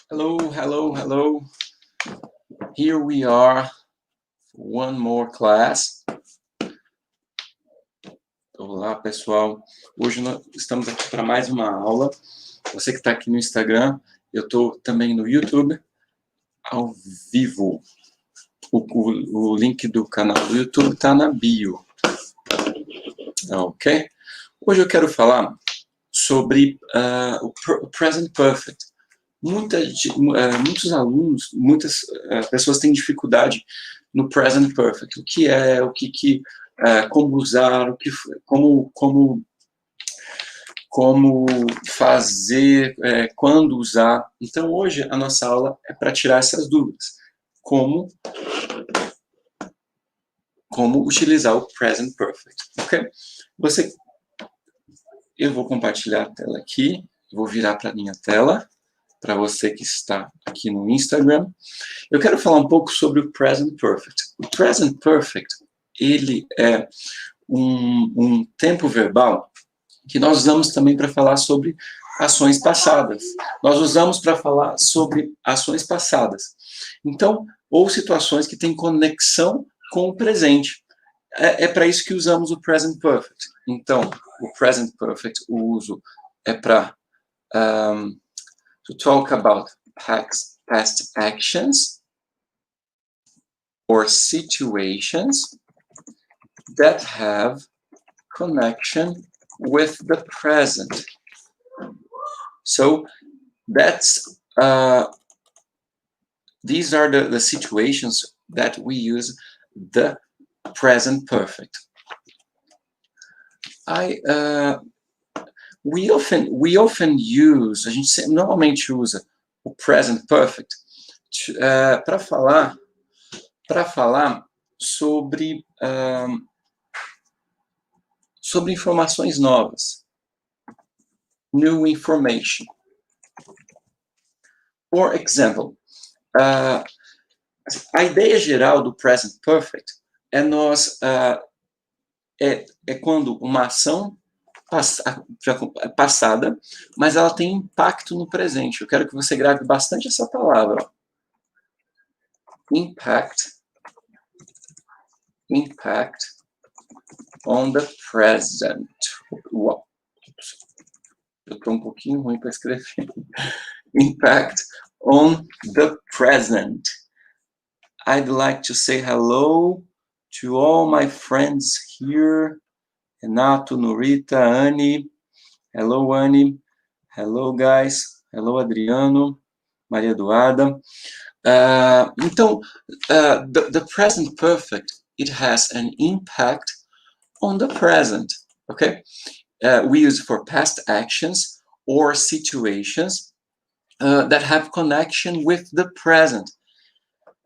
Hello, hello, hello. Here we are, one more class. Olá, pessoal. Hoje nós estamos aqui para mais uma aula. Você que está aqui no Instagram, eu estou também no YouTube, ao vivo. O link do canal do YouTube está na bio. Ok? Hoje eu quero falar sobre o Present Perfect. Muitos alunos, muitas pessoas têm dificuldade no Present Perfect. O que é, como usar, como fazer, quando usar. Então, hoje, a nossa aula é para tirar essas dúvidas. Como utilizar o Present Perfect, ok? Eu vou compartilhar a tela aqui, vou virar para a minha tela, para você que está aqui no Instagram. Eu quero falar um pouco sobre o Present Perfect. O Present Perfect, ele é um tempo verbal que nós usamos também para falar sobre ações passadas. Nós usamos para falar sobre ações passadas. Então, ou situações que têm conexão com o presente. É para isso que usamos o Present Perfect. Então, o Present Perfect, o uso é para to talk about past actions or situations that have connection with the present. So that's these are the situations that we use the present perfect. We often use, a gente normalmente usa o present perfect para falar sobre informações novas. New information. For example, a ideia geral do present perfect é quando uma ação passada, mas ela tem impacto no presente. Eu quero que você grave bastante essa palavra. Ó. Impact on the present. Uau. Eu estou um pouquinho ruim para escrever. Impact on the present. I'd like to say hello to all my friends here. Renato, Norita, Anne. Hello, Anne. Hello, guys. Hello, Adriano. Maria Eduarda. Então, the present perfect, it has an impact on the present, okay? We use it for past actions or situations that have connection with the present.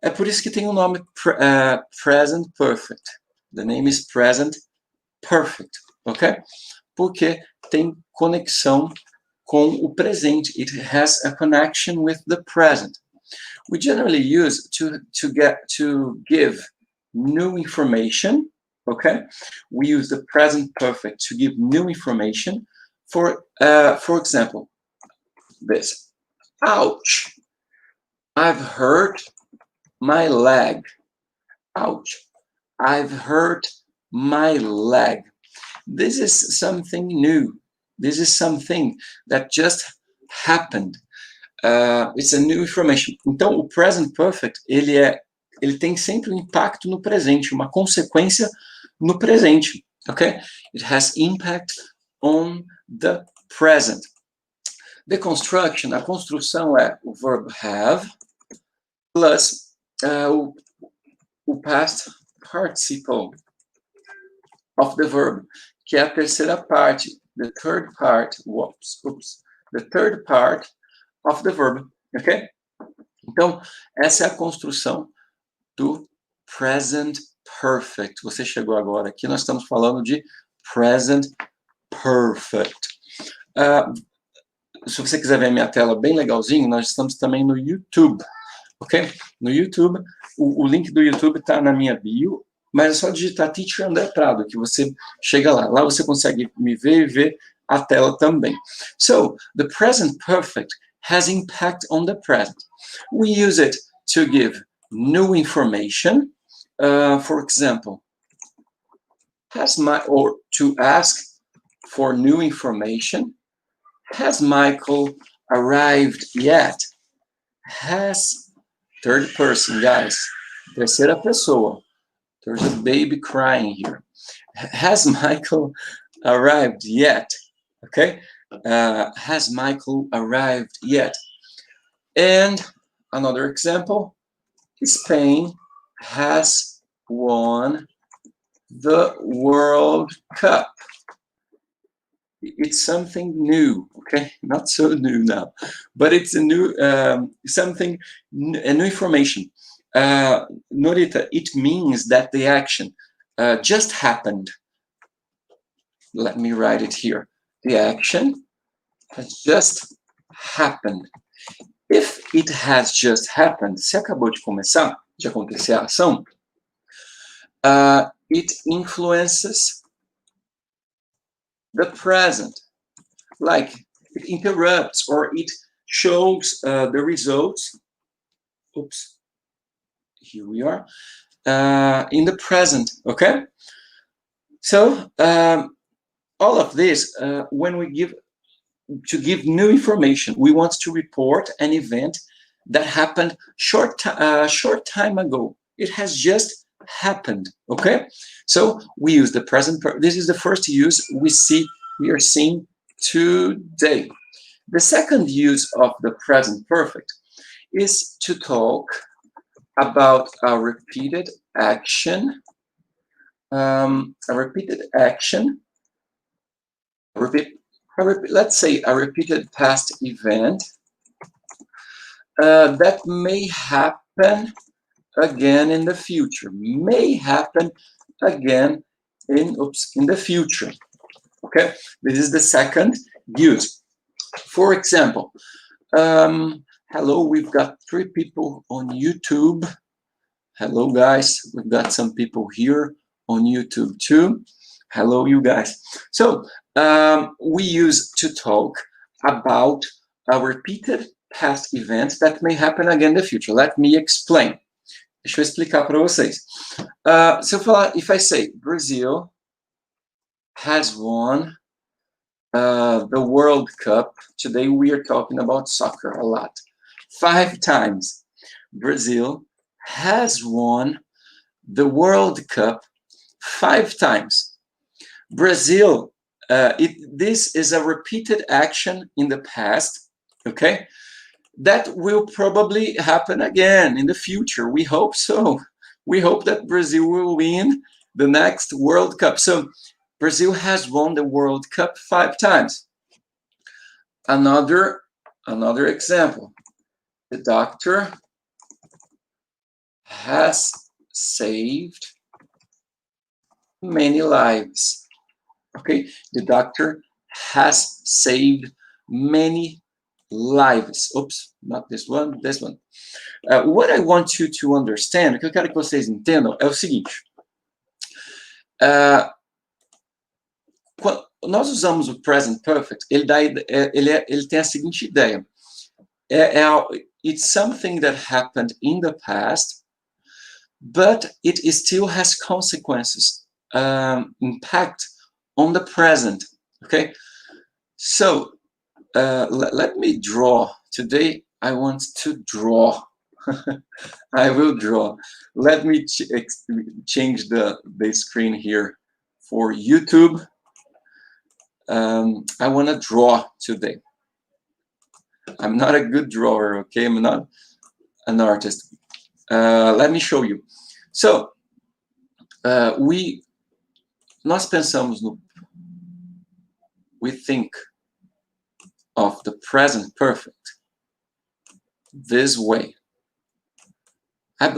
É por isso que tem o nome present perfect. The name is present perfect, ok? Porque tem conexão com o presente. It has a connection with the present. We generally use to give new information, okay? We use the present perfect to give new information. For example, this. Ouch! I've hurt my leg. Ouch! I've hurt my leg. This is something new. This is something that just happened. It's a new information. Então, o present perfect, ele tem sempre um impacto no presente, uma consequência no presente, ok? It has impact on the present. The construction, a construção é o verb have plus o past participle of the verb, que é a terceira parte, the third part, the third part of the verb, ok? Então, essa é a construção do present perfect. Você chegou agora aqui, nós estamos falando de present perfect. Se você quiser ver a minha tela bem legalzinho, nós estamos também no YouTube, ok? No YouTube, o link do YouTube está na minha bio, mas é só digitar Teacher André Prado, que você chega lá. Lá você consegue me ver e ver a tela também. So, the present perfect has impact on the present. We use it to give new information. For example, or to ask for new information. Has Michael arrived yet? Has, third person, guys. Terceira pessoa. There's a baby crying here. Has Michael arrived yet? Okay. Has Michael arrived yet? And another example, Spain has won the World Cup. It's something new, okay? Not so new now, but it's a new, something, a new information. Norita, it means that the action just happened. Let me write it here. The action has just happened. If it has just happened, se acabou de começar, de acontecer a ação, it influences the present. Like, it interrupts or it shows the results. Oops. Here we are. In the present, okay? So, all of this, when we give new information, we want to report an event that happened short time ago. It has just happened, okay? So we use the present. This is the first use we are seeing today. The second use of the present perfect is to talk about a repeated action. Let's say a repeated past event that may happen again in the future. May happen again in the future. Okay, this is the second use. For example, hello, we've got 3 people on YouTube. Hello, guys. We've got some people here on YouTube too. Hello, you guys. So we use to talk about a repeated past event that may happen again in the future. Let me explain. Deixa eu explicar para vocês. If I say Brazil has won the World Cup, today we are talking about soccer a lot. 5 times. Brazil has won the World Cup 5 times. Brazil, this is a repeated action in the past, okay? That will probably happen again in the future. We hope so. We hope that Brazil will win the next World Cup. So Brazil has won the World Cup 5 times. Another example. The doctor has saved many lives. Okay, the doctor has saved many lives. Oops, not this one, this one. What I want you to understand, o que eu quero que vocês entendam é o seguinte. Quando nós usamos o present perfect, ele tem a seguinte ideia. It's something that happened in the past, but it still has consequences, impact on the present, okay? So, let me draw. Today, I want to draw. I will draw. Let me change the screen here for YouTube. I want to draw today. I'm not a good drawer, okay? I'm not an artist. Let me show you. So, nós pensamos no... We think of the present perfect this way. I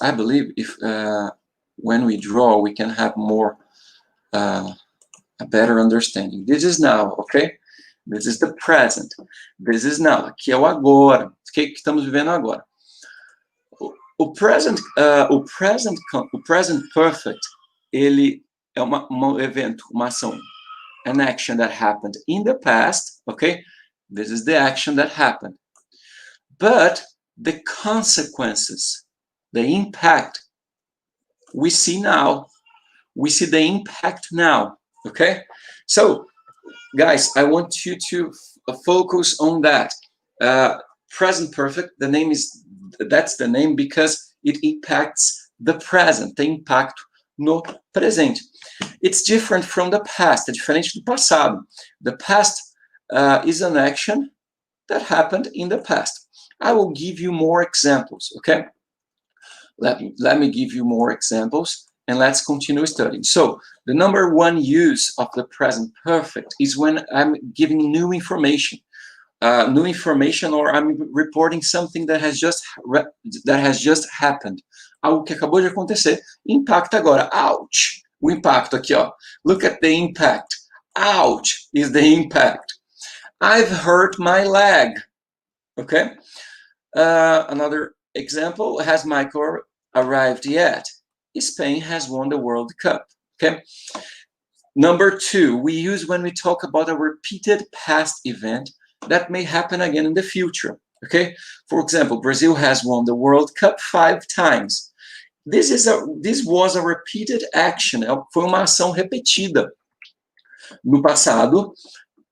believe if when we draw, we can have more, a better understanding. This is now, okay? This is the present. This is now. Aqui é o agora. O que estamos vivendo agora? O present perfect, ele é um evento, uma ação. An action that happened in the past, okay? This is the action that happened. but the consequences, the impact, we see now. We see the impact now, okay? So, guys, I want you to focus on that. Present perfect, that's the name because it impacts the present, tem impacto no presente. It's different from the past, é diferente do passado. The past is an action that happened in the past. I will give you more examples, okay? Let me give you more examples and let's continue studying. So, the number one use of the present perfect is when I'm giving new information. Or I'm reporting something that has just happened. Algo que acabou de acontecer. Impacta agora. Ouch! O impacto aqui, ó. Look at the impact. Ouch is the impact. I've hurt my leg. Okay? Another example, has Michael arrived yet? Spain has won the World Cup. Okay? Number two, we use when we talk about a repeated past event that may happen again in the future. Okay? For example, Brazil has won the World Cup 5 times. This was a repeated action. Foi uma ação repetida no passado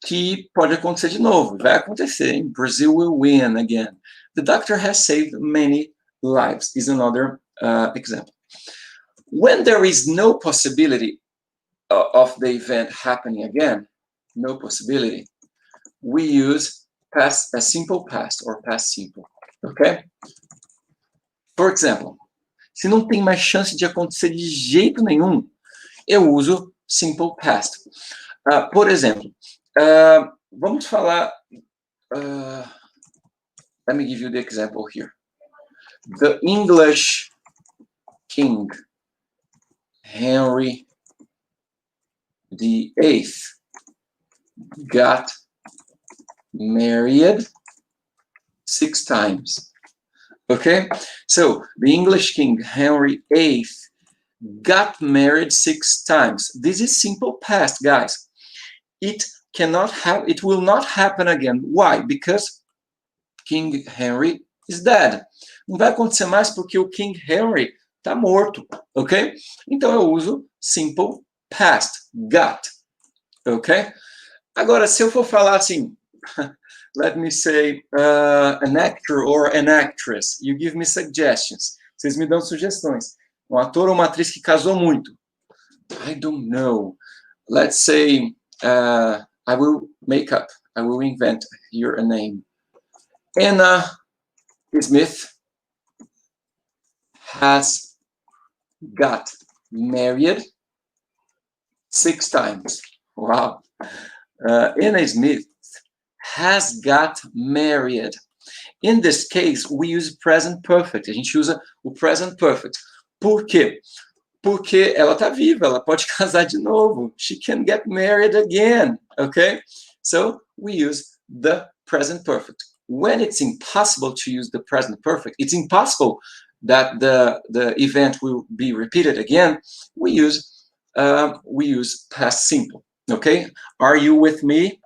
que pode acontecer de novo. Vai acontecer. Hein? Brazil will win again. The doctor has saved many lives is another example. When there is no possibility of the event happening again, no possibility, we use past, a simple past or past simple, okay? For example, se não tem mais chance de acontecer de jeito nenhum, eu uso simple past. Por exemplo, vamos falar, let me give you the example here. The English King Henry VIII got married 6 times. Okay, so the English King Henry VIII got married 6 times. This is simple past, guys. It will not happen again. Why? Because King Henry is dead. Não vai acontecer mais porque o King Henry está morto, ok? Então eu uso simple past, got, ok? Agora, se eu for falar assim, let me say, an actor or an actress, you give me suggestions. Vocês me dão sugestões. Um ator ou uma atriz que casou muito. I don't know. Let's say, I will invent here a name. Anna Smith has got married 6 times. Wow. Anna Smith has got married. In this case, we use present perfect. A gente usa o present perfect. Por quê? Porque ela está viva, ela pode casar de novo. She can get married again, okay? So, we use the present perfect. When it's impossible to use the present perfect, it's impossible that the event will be repeated again, we use past simple, okay? Are you with me?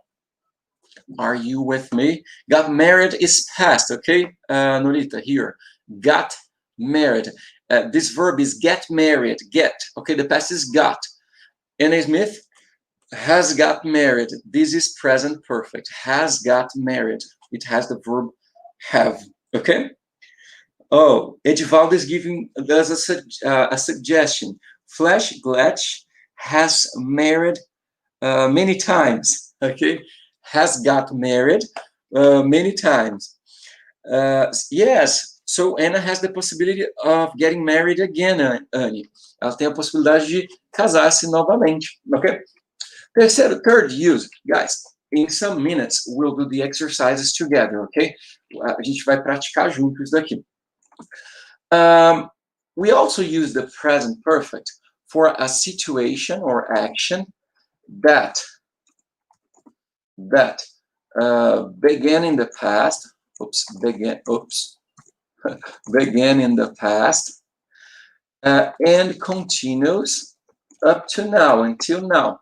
Are you with me? Got married is past, okay? Nolita, here. Got married. This verb is get married, get, okay? The past is got. Anna Smith has got married. This is present perfect. Has got married. It has the verb have, okay? Oh, Edivaldo is giving us a suggestion. Flash Gletch has married many times, okay? Has got married many times. Yes, so Anna has the possibility of getting married again, Annie. Ela tem a possibilidade de casar-se novamente, okay? Third use, guys, in some minutes we'll do the exercises together, okay? A gente vai praticar juntos isso daqui. We also use the present perfect for a situation or action that began in the past, began in the past, and continues up to now, until now,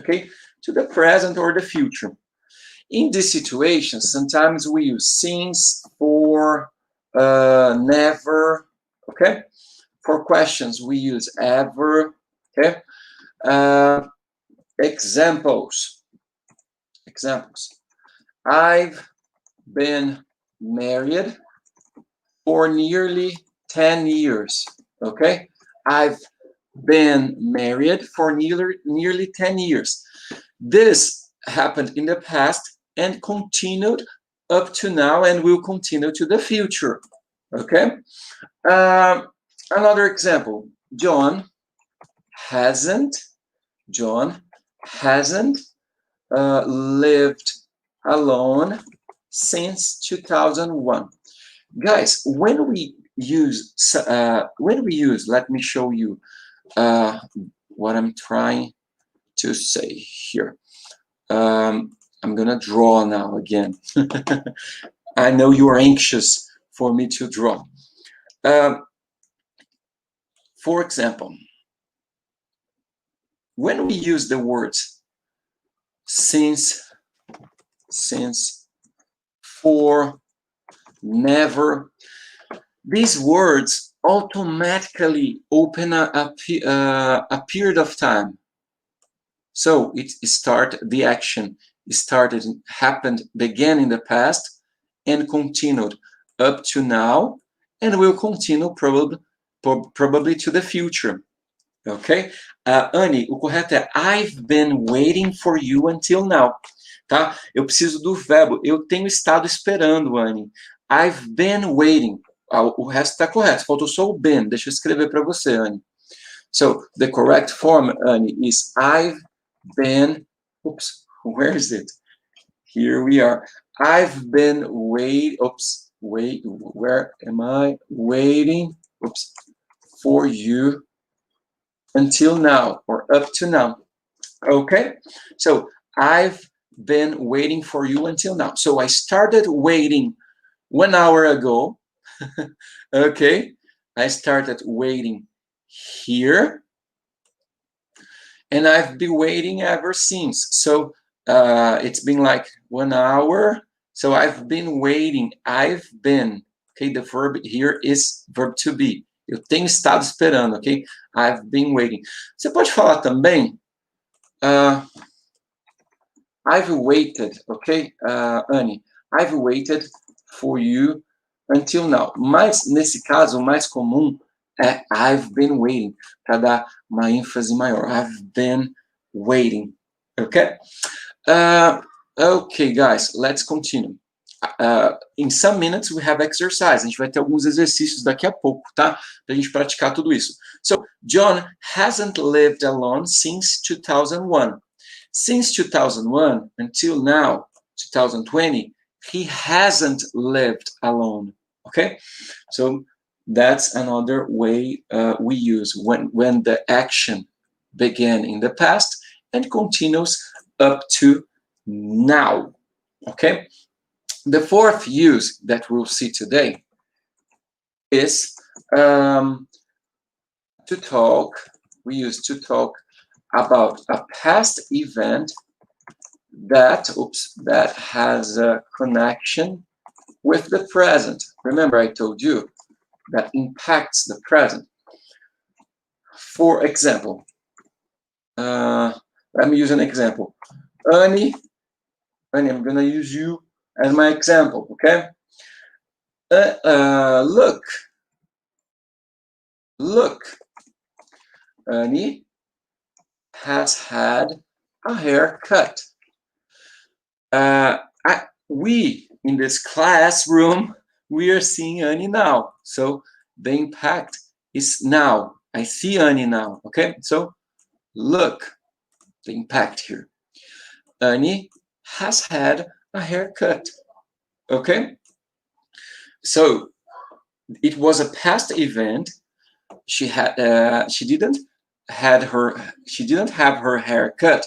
okay, to the present or the future. In this situation, sometimes we use since, for, never, okay? For questions, we use ever, okay? Examples. I've been married for nearly 10 years, okay? I've been married for nearly 10 years. This happened in the past and continued up to now and will continue to the future, okay? Another example, John hasn't lived alone since 2001. Guys, when we use, let me show you what I'm trying to say here. I'm gonna draw now again. I know you are anxious for me to draw. For example, when we use the words since, for, never, these words automatically open a period of time. So the action began in the past and continued up to now and will continue probably to the future. Ok? Anne, o correto é I've been waiting for you until now. Tá? Eu preciso do verbo. Eu tenho estado esperando, Anne. I've been waiting. O resto está correto. Faltou só o been. Deixa eu escrever para você, Anne. So, the correct form, Anne, is I've been... Oops, where is it? Here we are. I've been where am I? Waiting, for you until now, or up to now. Okay? So, I've been waiting for you until now. So, I started waiting 1 hour ago. Okay? I started waiting here. And I've been waiting ever since. So, it's been like 1 hour. So, I've been waiting. I've been. Okay? The verb here is verb to be. Eu tenho estado esperando, ok? I've been waiting. Você pode falar também, I've waited, ok? Anne, I've waited for you until now. Mas, nesse caso, o mais comum é I've been waiting, para dar uma ênfase maior. I've been waiting, ok? Ok, guys, let's continue. In some minutes we have exercise. A gente vai ter alguns exercícios daqui a pouco, tá? Pra gente praticar tudo isso. So, John hasn't lived alone since 2001. Since 2001 until now, 2020, he hasn't lived alone, okay? So, that's another way we use when the action began in the past and continues up to now, okay? The fourth use that we'll see today is to talk. We use to talk about a past event that has a connection with the present. Remember, I told you that impacts the present. For example, let me use an example. Annie, I'm going to use you as my example, okay? Look. Annie has had a haircut. We, in this classroom, we are seeing Annie now. So the impact is now. I see Annie now, okay? So look, the impact here. Annie has had a haircut, okay? So it was a past event. She didn't have her hair cut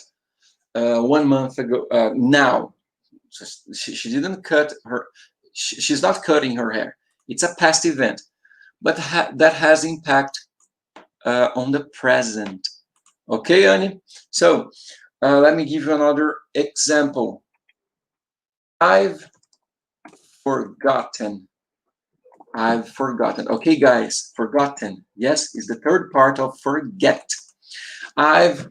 1 month ago. Now, so she didn't cut her. She's not cutting her hair. It's a past event, but that has impact on the present. Okay, Annie. So let me give you another example. I've forgotten. I've forgotten. Okay, guys, forgotten. Yes, is the third part of forget. I've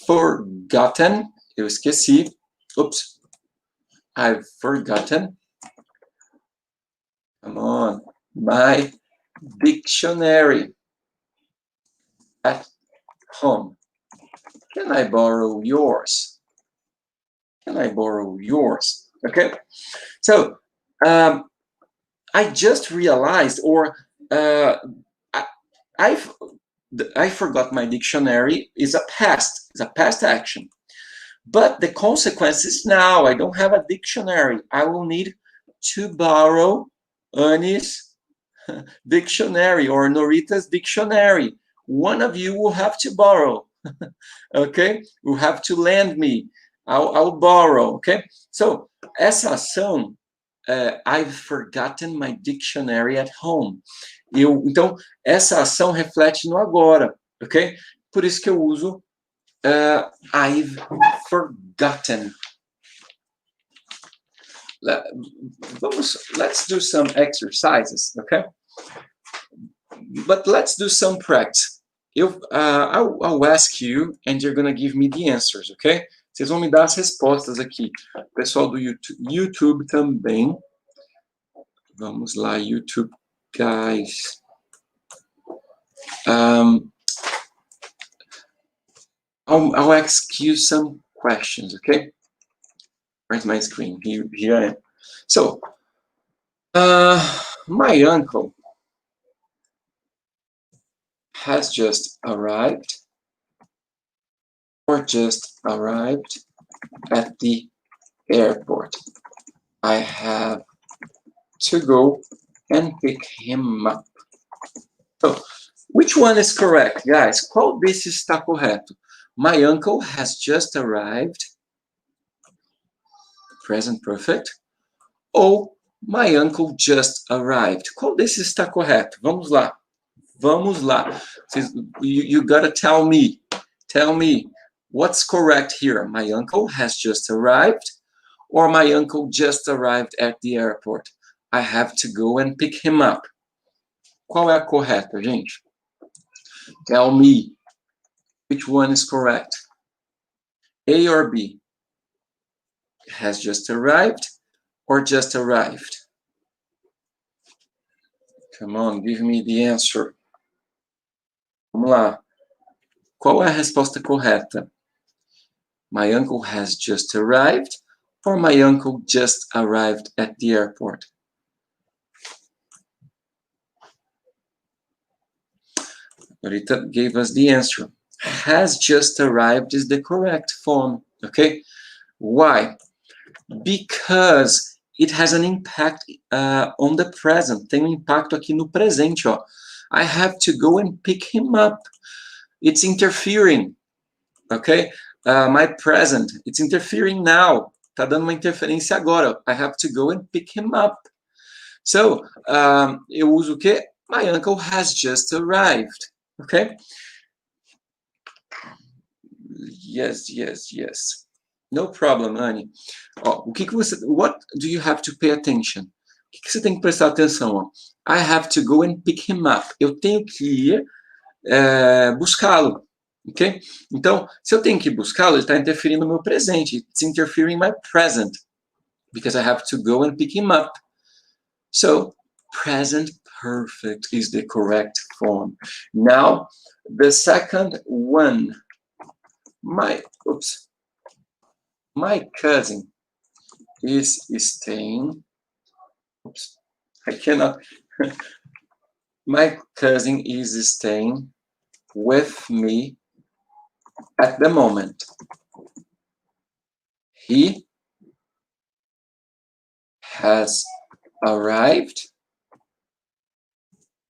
forgotten. Eu esqueci. Oops. I've forgotten. Come on. My dictionary at home. Can I borrow yours? Can I borrow yours? Okay. So, I just realized, or I forgot my dictionary is a past. It's a past action. But the consequence is now. I don't have a dictionary. I will need to borrow Annie's dictionary or Norita's dictionary. One of you will have to borrow. Okay? Will have to lend me. I'll borrow. Okay? So, essa ação, I've forgotten my dictionary at home. Então, essa ação reflete no agora. Ok? Por isso que eu uso I've forgotten. Let's do some exercises, okay? But let's do some practice. I'll ask you and you're gonna give me the answers, okay? Vocês vão me dar as respostas aqui. Pessoal do YouTube também. Vamos lá, YouTube, guys. I'll ask you some questions, okay? Where's my screen? Here I am. So, my uncle has just arrived or just arrived at the airport. I have to go and pick him up. So, which one is correct, guys? Qual desses está correto? My uncle has just arrived. Present perfect. Ou my uncle just arrived. Qual desses está correto? Vamos lá. Vamos lá. You gotta tell me. Tell me what's correct here. My uncle has just arrived or my uncle just arrived at the airport. I have to go and pick him up. Qual é a correta, gente? Tell me which one is correct. A or B? Has just arrived or just arrived? Come on, give me the answer. Vamos lá. Qual é a resposta correta? My uncle has just arrived or my uncle just arrived at the airport? Rita gave us the answer. Has just arrived is the correct form, okay? Why? Because it has an impact on the present. Tem impacto aqui no presente, ó. I have to go and pick him up. It's interfering, okay? My present, it's interfering now. Tá dando uma interferência agora. I have to go and pick him up. So, eu uso o quê? My uncle has just arrived, okay? Yes, yes, yes. No problem, Annie. Ó, what do you have to pay attention? O que você tem que prestar atenção? Ó? I have to go and pick him up. Eu tenho que ir buscá-lo, ok? Então, se eu tenho que buscá-lo, ele está interferindo no meu presente. It's interfering my present, because I have to go and pick him up. So, present perfect is the correct form. Now, the second one. My cousin is staying. Oops, I cannot. My cousin is staying with me at the moment. He has arrived,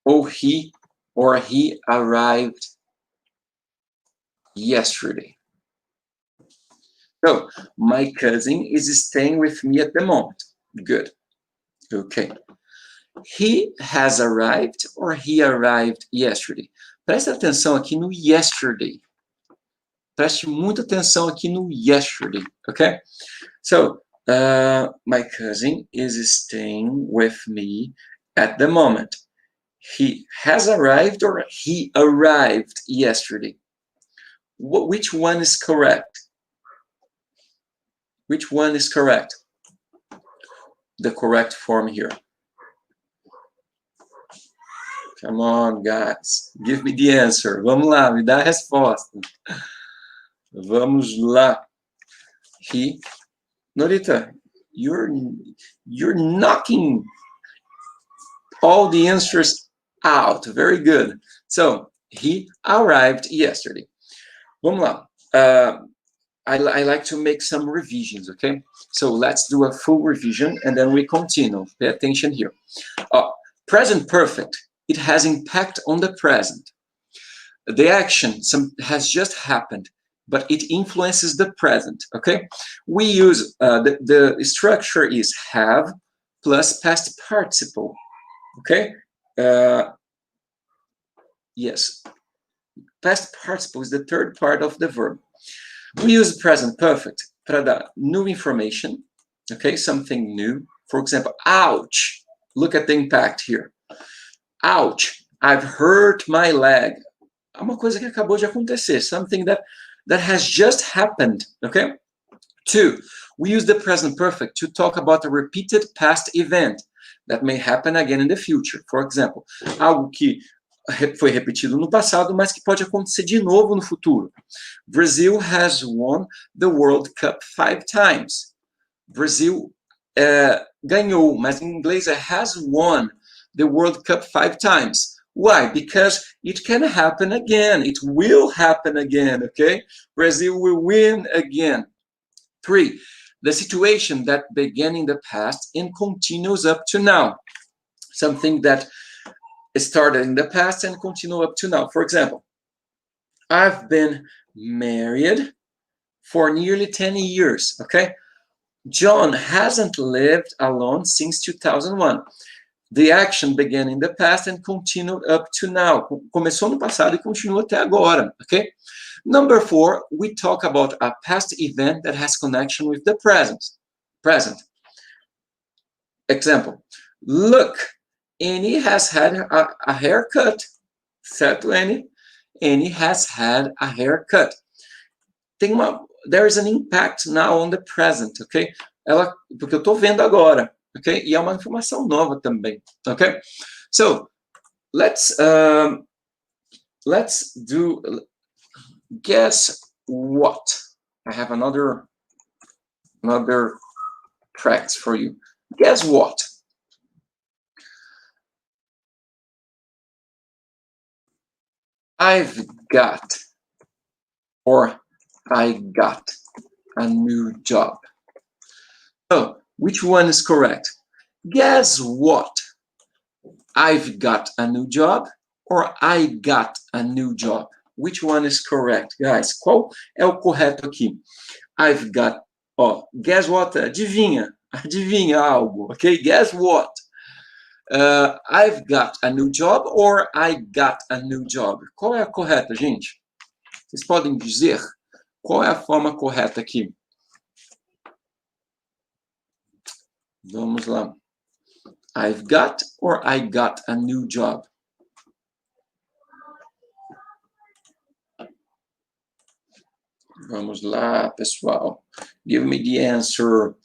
or he arrived yesterday. So, my cousin is staying with me at the moment. Good. Okay. He has arrived or he arrived yesterday. Preste atenção aqui no yesterday. Preste muita atenção aqui no yesterday, okay? So, My cousin is staying with me at the moment. He has arrived or he arrived yesterday. Which one is correct? Which one is correct? The correct form here. Come on, guys. Give me the answer. Vamos lá, me dá a resposta. Vamos lá. He. Norita, you're knocking all the answers out. Very good. So, he arrived yesterday. Vamos lá. I like to make some revisions, okay? So let's do a full revision and then we continue. Pay attention here. Present perfect, it has impact on the present. The action has just happened, but it influences the present, okay? We use, the structure is have plus past participle, okay? Yes, past participle is the third part of the verb. We use present perfect para dar new information, okay, something new. For example, ouch. Look at the impact here. Ouch, I've hurt my leg. É uma coisa que acabou de acontecer, something that has just happened, okay? 2, we use the present perfect to talk about a repeated past event that may happen again in the future. For example, algo que foi repetido no passado, mas que pode acontecer de novo no futuro. Brazil has won the World Cup 5 times. Brasil ganhou, mas em inglês é has won the World Cup 5 times. Why? Because it can happen again. It will happen again, okay? Brazil will win again. 3, the situation that began in the past and continues up to now. Something that started in the past and continue up to now. For example, I've been married for nearly 10 years, okay? John hasn't lived alone since 2001. The action began in the past and continued up to now. Começou no passado e continua até agora, okay? Number 4, we talk about a past event that has connection with the present. Example, look, Annie has had a haircut. Certo, Annie? Annie has had a haircut. There is an impact now on the present, okay? Porque eu tô vendo agora, okay? E é uma informação nova também, okay? So, let's do, guess what? I have another practice for you. Guess what? I've got, or I got a new job. So, which one is correct? Guess what? I've got a new job, or I got a new job. Which one is correct, guys? Qual é o correto aqui? I've got, guess what? Adivinha algo, okay? Guess what? I've got a new job or I got a new job. Qual é a correta, gente? Vocês podem dizer qual é a forma correta aqui? Vamos lá. I've got or I got a new job. Vamos lá, pessoal. Give me the answer.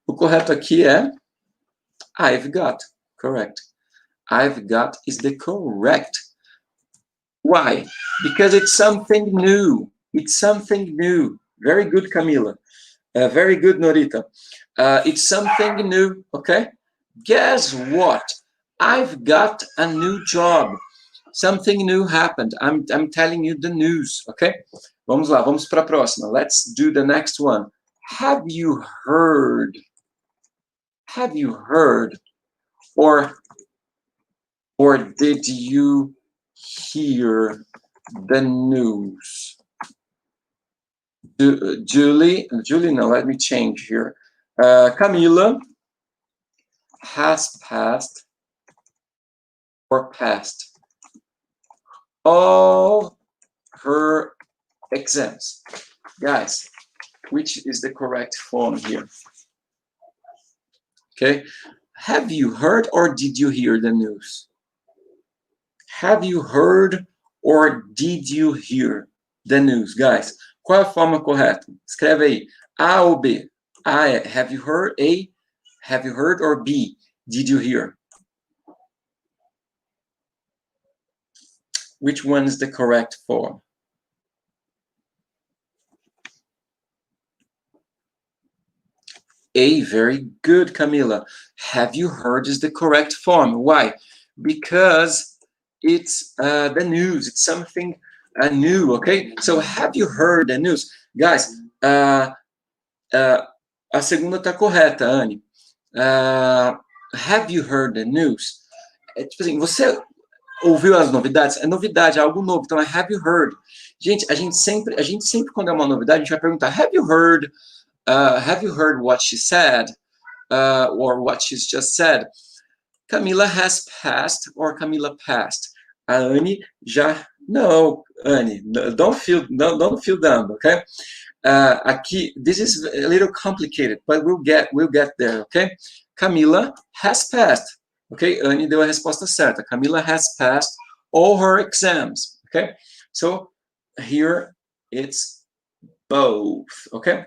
O correto aqui é I've got. Correct. I've got is the correct. Why? Because it's something new. It's something new. Very good, Camila. Very good, Norita. It's something new, okay? Guess what? I've got a new job. Something new happened. I'm telling you the news, okay? Vamos lá, vamos para a próxima. Let's do the next one. Have you heard? Have you heard? Or did you hear the news? Julie, no, let me change here. Camila has passed or passed all her exams. Guys, which is the correct form here? Okay, have you heard or did you hear the news? Have you heard or did you hear the news, guys? Qual é a forma correta? Escreve aí, A ou B? A é have you heard, A, have you heard, or B, did you hear? Which one is the correct form? A, very good, Camila. Have you heard is the correct form. Why? Because it's the news. It's something new, okay? So, have you heard the news? Guys, a segunda tá correta, Anne. Have you heard the news? É tipo assim, você ouviu as novidades? É novidade, é algo novo. Então, é have you heard? Gente, a gente sempre, quando é uma novidade, a gente vai perguntar, have you heard what she said? Or what she's just said? Camila has passed or Camila passed. A Anne já, no, Anne, don't feel dumb, okay? Aqui, this is a little complicated, but we'll get there, okay? Camila has passed, okay? Anne deu a resposta certa. Camila has passed all her exams, okay? So here it's both, okay?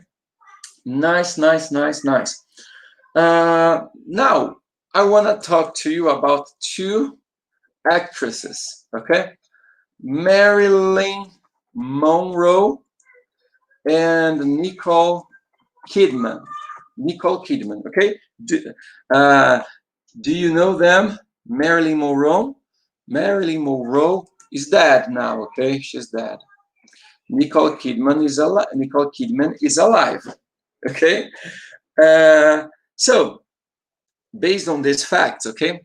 Nice. Now, I want to talk to you about two actresses, okay? Marilyn Monroe and Nicole Kidman. Okay? Do you know them? Marilyn Monroe? Marilyn Monroe is dead now, okay? She's dead. Nicole Kidman is alive, okay? So, based on these facts, okay?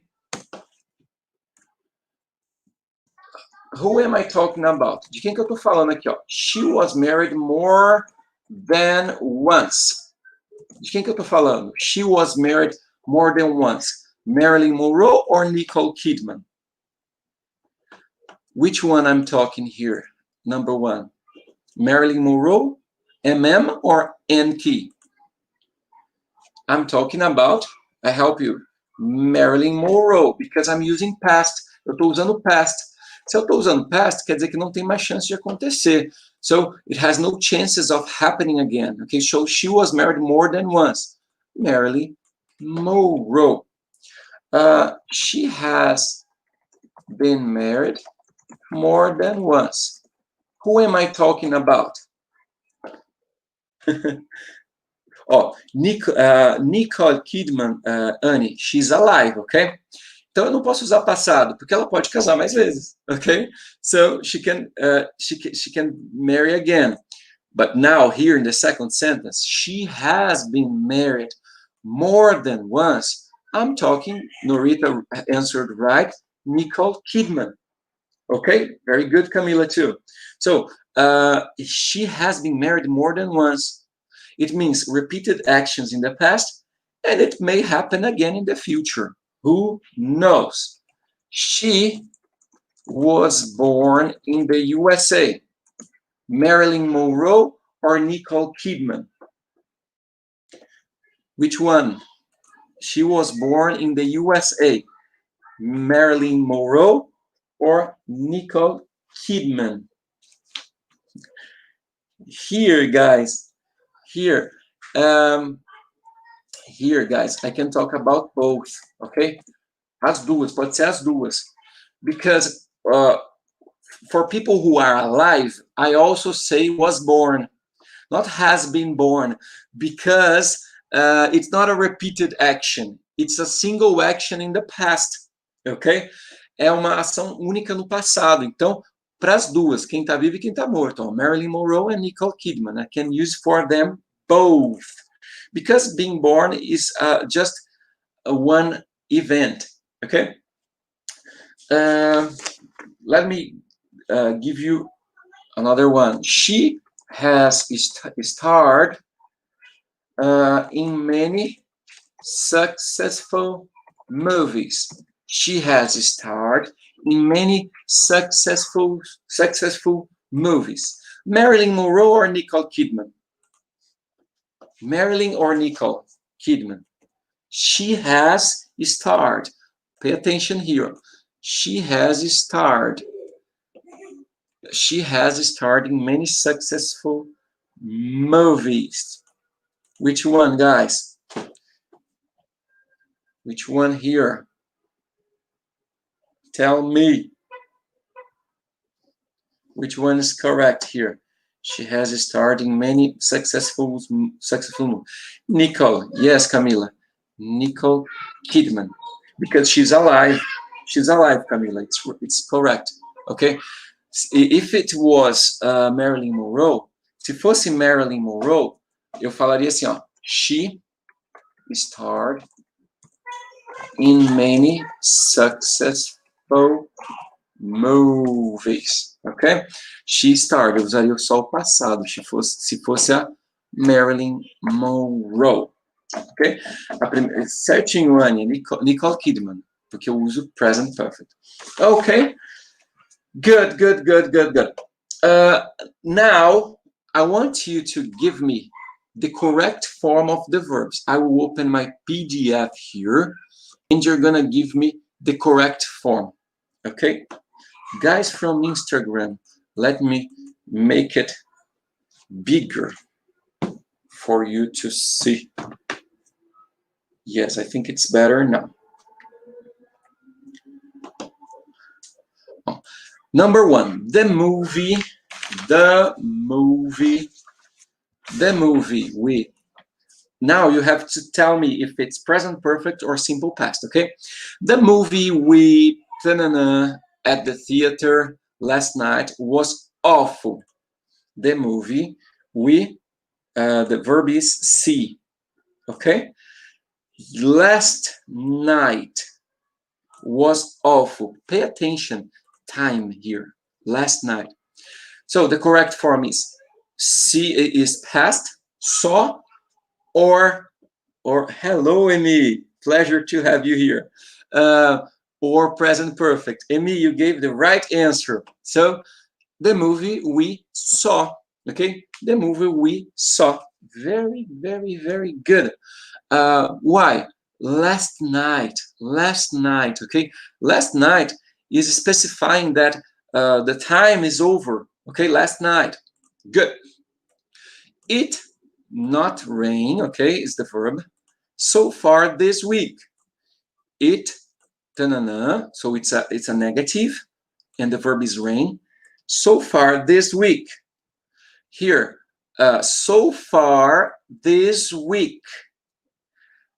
Who am I talking about? De quem que eu tô falando aqui, ó? She was married more than once. De quem que eu tô falando? She was married more than once. Marilyn Monroe or Nicole Kidman? Which one I'm talking here? Number one. Marilyn Monroe, MM or NT? I'm talking about, I help you, Marilyn Monroe, because I'm using past. Eu estou usando past. Se eu estou usando past, quer dizer que não tem mais chance de acontecer. So, it has no chances of happening again. Okay, so she was married more than once. Marilyn Monroe. She has been married more than once. Who am I talking about? Nicole Kidman, Annie, she's alive, okay? Então eu não posso usar passado, porque ela pode casar mais vezes, okay? So she can marry again. But now here in the second sentence, she has been married more than once. I'm talking, Norita answered right, Nicole Kidman. Okay, very good, Camila, too. So, she has been married more than once. It means repeated actions in the past, and it may happen again in the future. Who knows? She was born in the USA. Marilyn Monroe or Nicole Kidman? Which one? She was born in the USA. Marilyn Monroe or Nicole Kidman? Here, guys, guys, I can talk about both, okay? As duas, pode ser as duas. Because for people who are alive, I also say was born, not has been born, because it's not a repeated action. It's a single action in the past, ok? É uma ação única no passado. Então, para as duas, quem está vivo e quem está morto. Marilyn Monroe and Nicole Kidman. I can use for them both. Because being born is just one event, okay? Let me give you another one. She has starred in many successful movies. She has starred in many successful movies. Marilyn Monroe or Nicole Kidman? Marilyn or Nicole Kidman? She has starred. Pay attention here. She has starred. She has starred in many successful movies. Which one, guys? Which one here? Tell me. Which one is correct here? She has starred in many successful movies. Nicole. Yes, Camila. Nicole Kidman. Because she's alive. She's alive, Camila. It's correct. Okay? If it was Marilyn Monroe, se fosse Marilyn Monroe, eu falaria assim, ó. She starred in many successful movies, ok? She starred, eu usaria só o passado, se fosse a Marilyn Monroe, ok? Certinho, Annie, Nicole Kidman, porque eu uso present perfect. Ok? Good. Now, I want you to give me the correct form of the verbs. I will open my PDF here, and you're gonna give me the correct form, okay? Guys from Instagram, let me make it bigger for you to see. Yes, I think it's better now. Number one, the movie. Now you have to tell me if it's present perfect or simple past, okay? The movie we at the theater last night was awful. The movie we, the verb is see, okay? Last night was awful. Pay attention, time here, last night. So the correct form is see is past, saw, or hello, Amy, pleasure to have you here. Or present perfect. Amy, you gave the right answer. So the movie we saw, okay? The movie we saw. Very good. Why? Last night, okay? Last night is specifying that the time is over, okay? Last night. Good. It not rain, okay, is the verb. So far this week. It, so it's a negative, and the verb is rain. So far this week. Here, so far this week.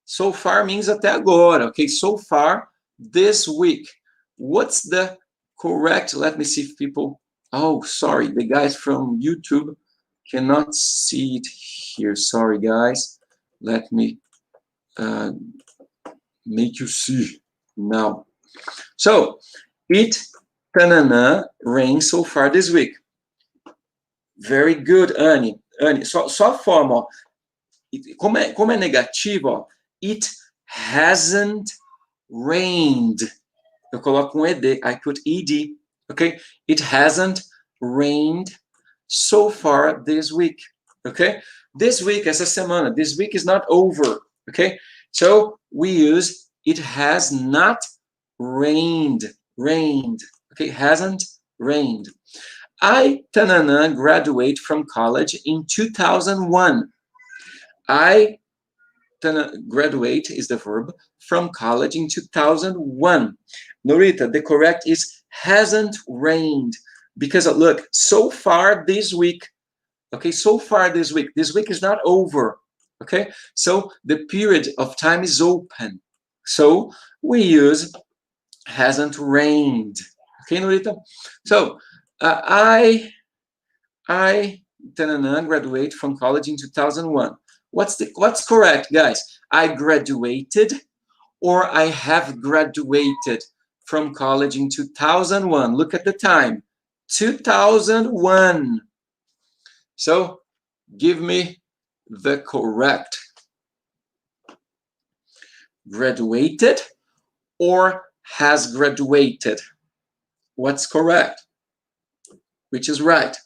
So far means até agora, okay? So far this week. What's the correct? Let me see if people. Oh, sorry, the guys from YouTube cannot see it here. Sorry, guys. Let me make you see now. So, it rains so far this week. Very good, Annie. Annie, só a forma, ó. Como é negativo, ó. It hasn't rained. Eu coloco ed. I put ed. Okay? It hasn't rained so far this week. Okay? This week, essa semana. This week is not over. Okay? So we use it has not rained. Okay? Hasn't rained. I, graduate from college in 2001. I graduate is the verb from college in 2001. Norita, the correct is hasn't rained because look, so far this week. Okay, so far this week. This week is not over. Okay, so the period of time is open. So we use hasn't rained. Okay, Norita. So I graduate from college in 2001. What's correct, guys? I graduated or I have graduated from college in 2001. Look at the time. 2001. So give me the correct. Graduated or has graduated. What's correct? Which is right?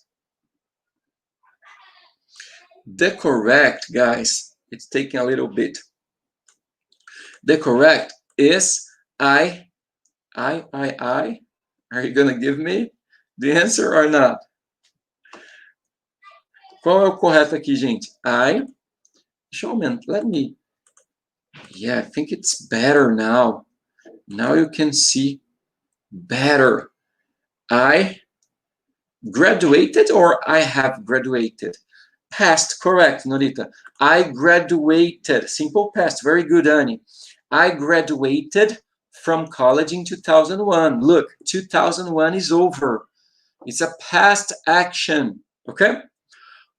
The correct, guys, it's taking a little bit. The correct is I. Are you gonna give me the answer or not? Qual é o correto aqui, gente? I. Deixa eu aumentar. Let me. Yeah, I think it's better now. Now you can see better. I graduated or I have graduated? Past, correct, Norita. I graduated. Simple past. Very good, Annie. I graduated from college in 2001. Look, 2001 is over. It's a past action, okay?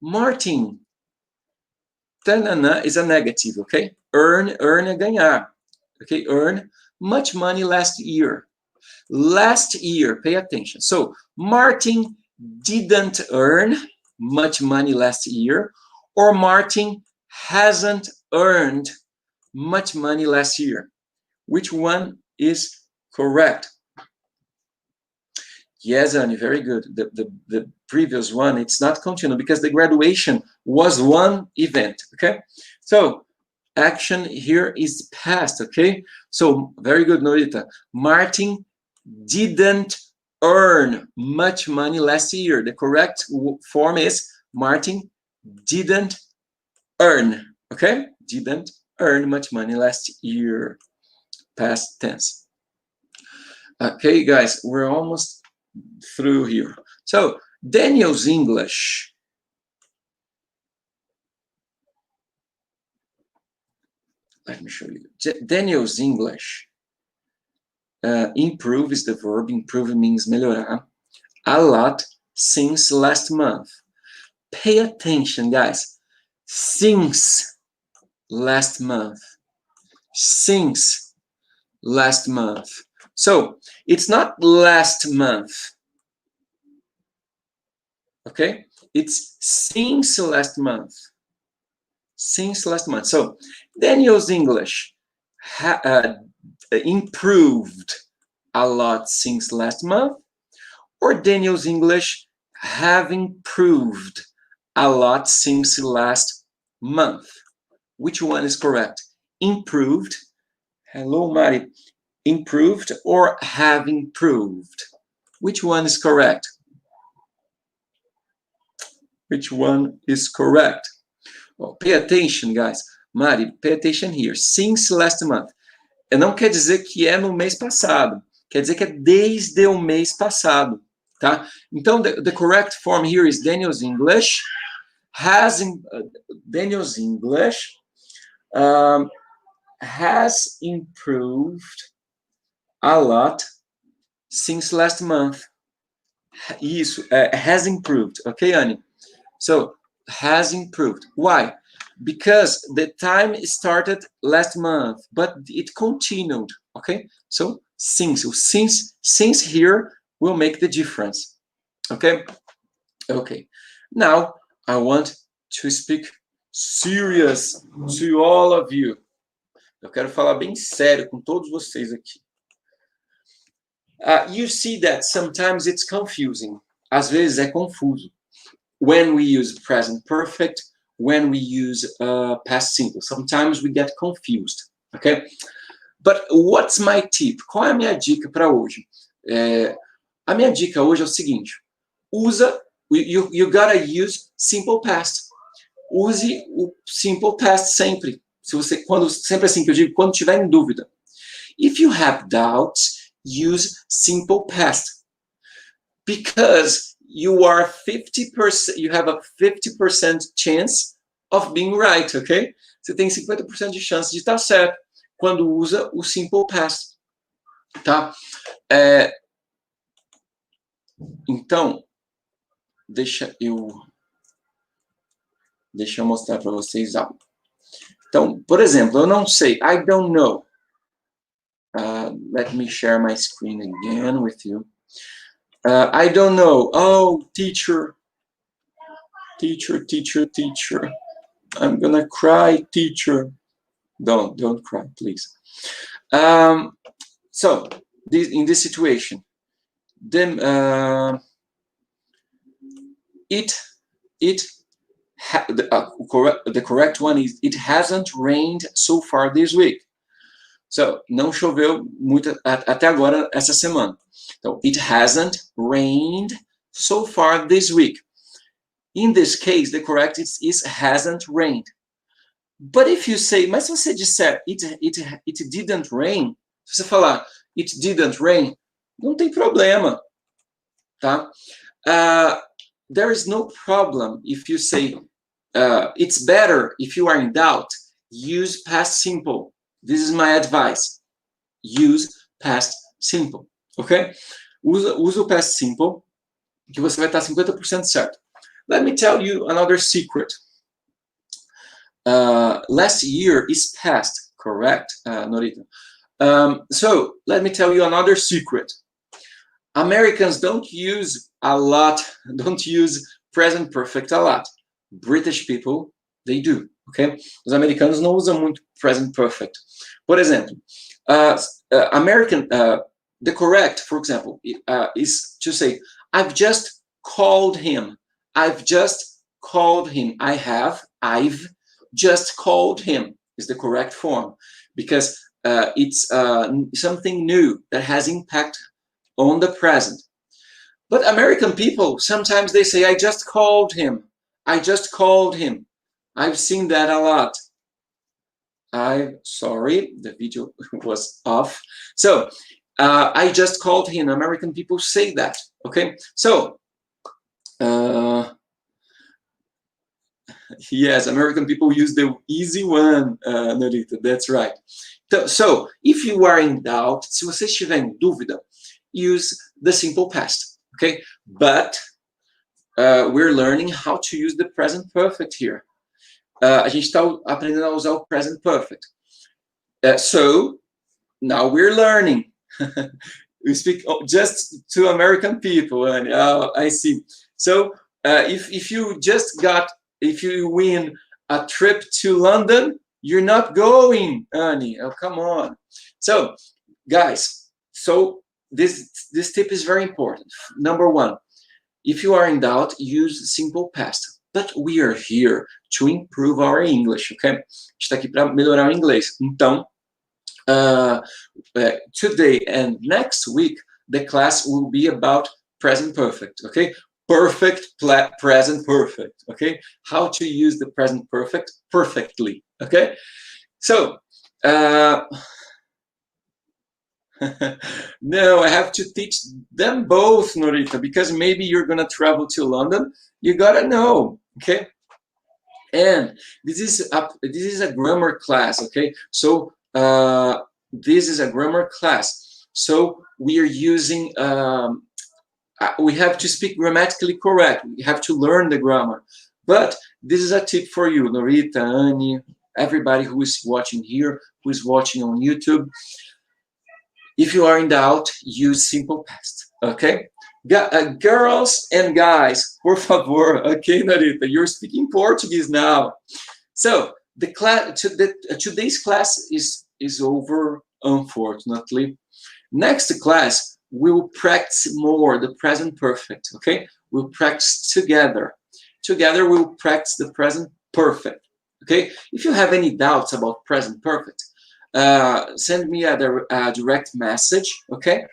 Martin, tanana is a negative, okay? Earn é ganhar, okay? Earn much money last year. Last year, pay attention. So, Martin didn't earn much money last year, or Martin hasn't earned much money last year. Which one is correct? Yes, Annie, very good. The previous one, it's not continuous because the graduation was one event, okay? So, action here is past, okay? So, very good, Norita. Martin didn't earn much money last year. The correct form is Martin didn't earn, okay? Didn't earn much money last year. Past tense. Okay, guys, we're almost through here. So, Daniel's English. Let me show you. Daniel's English. Improve is the verb. Improve means melhorar. A lot since last month. Pay attention, guys. Since last month. Since last month. So, it's not last month. Okay? It's since last month. Since last month. So, Daniel's English improved a lot since last month, or Daniel's English have improved a lot since last month. Which one is correct? Improved. Hello, Mari. Improved or have improved? Which one is correct? Which one is correct? Well, pay attention, guys. Mari, pay attention here. Since last month. Não quer dizer que é no mês passado. Quer dizer que é desde o mês passado. Tá? Então, the correct form here is Daniel's English has Daniel's English has improved a lot since last month. Isso, has improved. Okay, Annie? So, has improved. Why? Because the time started last month, but it continued. Okay? So, since here will make the difference. Okay? Okay. Now, I want to speak serious to all of you. Eu quero falar bem sério com todos vocês aqui. You see that sometimes it's confusing. Às vezes é confuso. When we use present perfect, when we use past simple. Sometimes we get confused, okay? But what's my tip? Qual é a minha dica para hoje? A minha dica hoje é o seguinte. You gotta use simple past. Use o simple past sempre. Sempre assim que eu digo, quando tiver em dúvida. If you have doubts, use simple past. Because you have a 50% chance of being right, ok? Você tem 50% de chance de estar certo quando usa o simple past, tá? Então, deixa eu mostrar para vocês algo. Então, por exemplo, eu não sei, I don't know. Let me share my screen again with you. I don't know. Oh, teacher. I'm gonna cry, teacher. Don't cry, please. So, in this situation, then it the correct one is it hasn't rained so far this week. So, não choveu muito até agora essa semana. Então, it hasn't rained so far this week. In this case, the correct is hasn't rained. But if you say, mas se você disser it didn't rain, se você falar it didn't rain, não tem problema, tá? There is no problem if you say it's better if you are in doubt, use past simple. This is my advice. Use past simple, ok? Usa o past simple, que você vai estar 50% certo. Let me tell you another secret. Last year is past, correct, Norita? So let me tell you another secret. Americans don't use present perfect a lot. British people, they do, ok? Os americanos não usam muito present perfect. Por exemplo, the correct, for example, is to say, I've just called him. I've just called him. I've just called him is the correct form, because it's something new that has impact on the present. But American people, sometimes they say, I just called him. I just called him. I've seen that a lot. Sorry, the video was off. So, I just called him. American people say that, okay? So, yes, American people use the easy one, Norita, that's right. So, if you are in doubt, se você estiver em dúvida, use the simple past, okay? But we're learning how to use the present perfect here. A gente está aprendendo a usar o present perfect. So, now we're learning. We speak just to American people, and I see. So, if you win a trip to London, you're not going, Annie. Oh, come on. So, guys, this tip is very important. Number one, if you are in doubt, use simple past. But we are here to improve our English, okay? A gente está aqui para melhorar o inglês. Então, today and next week, the class will be about present perfect, okay? Present perfect, okay? How to use the present perfect perfectly, okay? So, no, I have to teach them both, Norita, because maybe you're going to travel to London. You got to know, okay? And this is a grammar class, okay? So, this is a grammar class. So, we are using... we have to speak grammatically correct. We have to learn the grammar. But this is a tip for you, Norita, Annie, everybody who is watching here, who is watching on YouTube. If you are in doubt, use simple past, okay? Girls and guys, por favor, okay, Norita, you're speaking Portuguese now. So, today's class is over, unfortunately. Next class, we'll practice more the present perfect, okay? We'll practice together. Together, we'll practice the present perfect, okay? If you have any doubts about present perfect, send me a direct message, okay?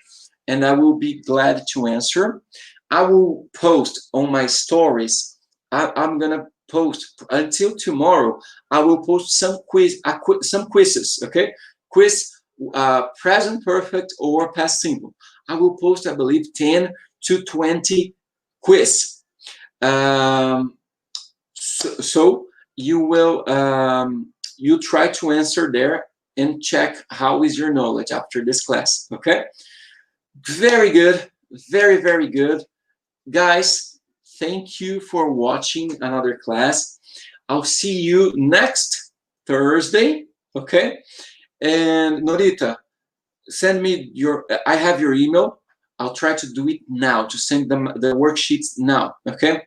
And I will be glad to answer. I will post on my stories. I'm gonna post until tomorrow. I will post some quizzes, okay? Quiz, present perfect or past simple. I will post, I believe, 10 to 20 quiz. So you will you try to answer there and check how is your knowledge after this class, okay? Very good, very, very good. Guys, thank you for watching another class. I'll see you next Thursday, okay? And Norita, send me I have your email. I'll try to do it now, to send them the worksheets now, okay?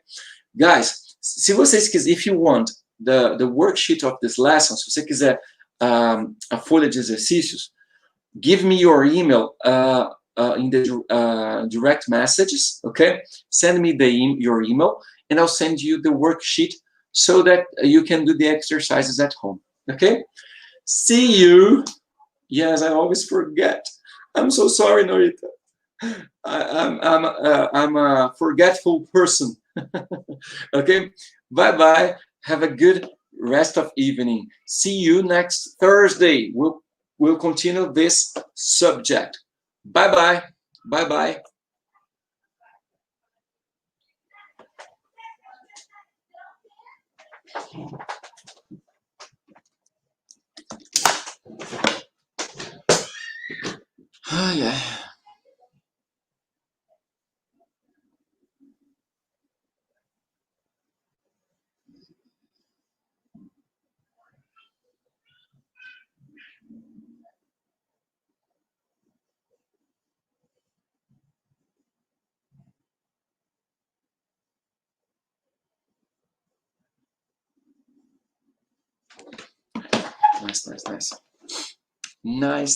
Guys, se vocês quiserem, if you want the worksheet of this lesson, se você quiser a folha de exercícios, give me your email in the direct messages, okay? Send me your email, and I'll send you the worksheet so that you can do the exercises at home. Okay? See you. Yes, I always forget. I'm so sorry, Norita. I'm a forgetful person. Okay? Bye-bye. Have a good rest of evening. See you next Thursday. We'll continue this subject. Bye-bye. Bye-bye. Oh, yeah. Nice, nice, nice. Nice.